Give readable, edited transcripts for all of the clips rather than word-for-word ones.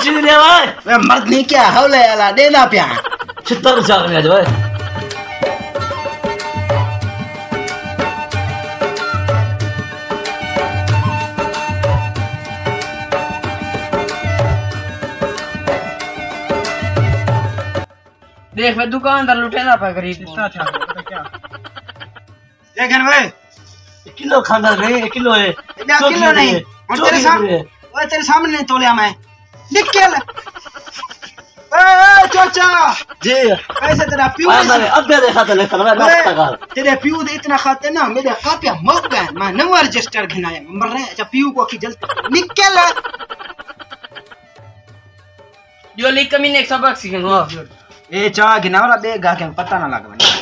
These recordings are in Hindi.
चीनी दे भाई वे मर्द नहीं क्या हौले वाला देना पिया छितर चाल में आज भाई देख मैं दुकानदार लुटेना पा गरीब इतना था पता क्या देखन वे किलो खाना नहीं 1 किलो है किलो नहीं और तेरे सामने तोलिया मैं निकल ए चाचा जी ऐसे तेरा प्यू अब देखा तो लेकर मैं नाश्ता कर तेरे प्यू दे इतना खाते ना मेरे कापिया मौत गए मैं नंबर रजिस्टर घिनाया मर रहे अच्छा प्यू को की जल्दी निकल जो लिख कमी ने एक सबक सीखन हो ए चा घिनावरा दे गा के पता ना लगे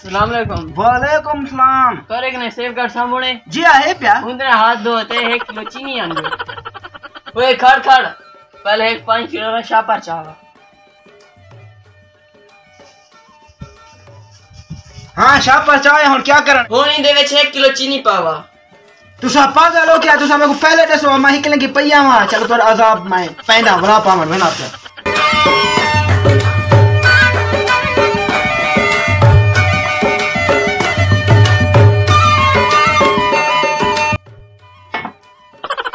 सलाम अलैकुम वालेकुम सलाम करे के ने सेफ गार्ड सामने जी है प्या उंदरे हाथ धोते 1 किलो चीनी आंदो ओए खड़ खड़ पहले एक 5 किलो रा शापर चावा हां शापर चाहे हुन क्या करन हो नहीं देवे 6 किलो चीनी पावा तुसा पागल हो क्या तुसा मेरे को पहले दसो मैं हिकले की पईया वहां चलो तोर अजाब मैं पैदा बना पावन बना पे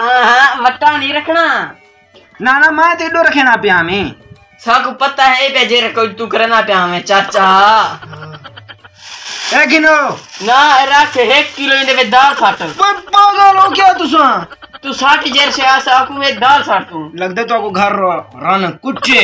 हां वट्टा नहीं रखना ना ना मैं तेडो रखेना पिया में साकू पता है पे जे रखो तू करना पे हमें चाचा ए गिनो ना रख 1 किलो इंदे में दाल फाट पागल हो क्या तुसा तू 60 जेर से आ साकू में दाल फाट तू लगदे तो को घर रन कुच्चे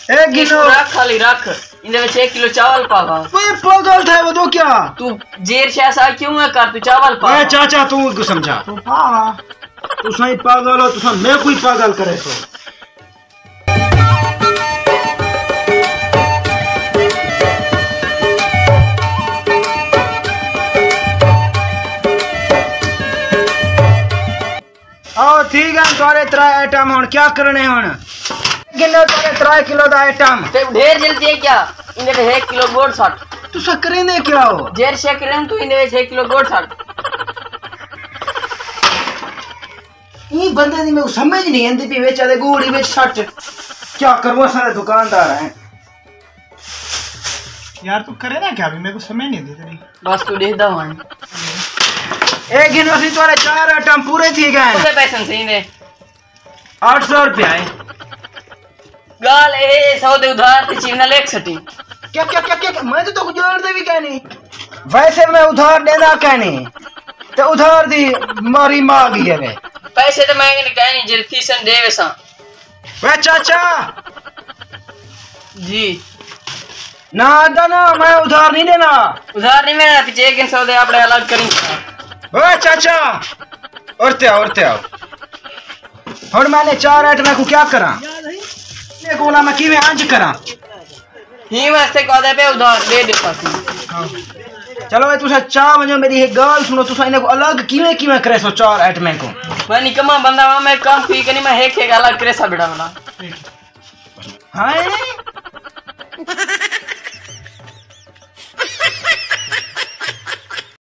एक गिनो रख खाली रख इंदे में 6 किलो चावल पावा ओए पागल था वो तो क्या तू जेर से ऐसा क्यों है कर तू चावल पा ए चाचा तू को समझा तू हां तू सही पागल हो तू मैं कोई पागल करे तो ओ ठीक है तोरे 3 आइटम हुन क्या करने हुन गिनो तोरे 3 किलो दा आइटम ते ढेर जल्दी है क्या इंदे में 1 किलो गोड़ साट तू सकरे ने क्या हो जेर से करें तू इंदे में 6 किलो गोड़ साट ये बंदे दी मेरे को समझ नहीं आंदी पी बेचा दे गोड़ी बेच सट क्या करवा सारे दुकानदार हैं यार तू करे ना क्या अभी मेरे को समझ नहीं दे तेरी बस तू दे दो वन एक गिनो सी तोरे 4 आइटम पूरे थी गए कितने पैसे से इंदे 800 रुपया है गाल ए 100 दे उधार ते चीना लेक सटी क्या क्या क्या क्या मैं तो कुछ जोड़ दे भी कहनी वैसे मैं उधार देना कहनी ते उधार दी मारी मांग है वे पैसे तो मांगे नहीं कहनी जल फीसन देवे सा वे चाचा जी ना देना मैं उधार नहीं देना उधार नहीं मेरा पीछे 100 दे आपड़े अलग करी ओए चाचा औरते आओ और मैंने 4 आइटम को क्या करा ने कोला मैं किवे अंज करा ही वास्ते कहदे पे उधार दे दे पासी चलो ए तुसा चा वजो मेरी एक गाल सुनो तुसा इने को अलग किवे करे सो 4 आइटम को मैं निकम्मा बंदा मैं काम पी के नहीं मैं एक अलग करे सा बिड़ा बना हां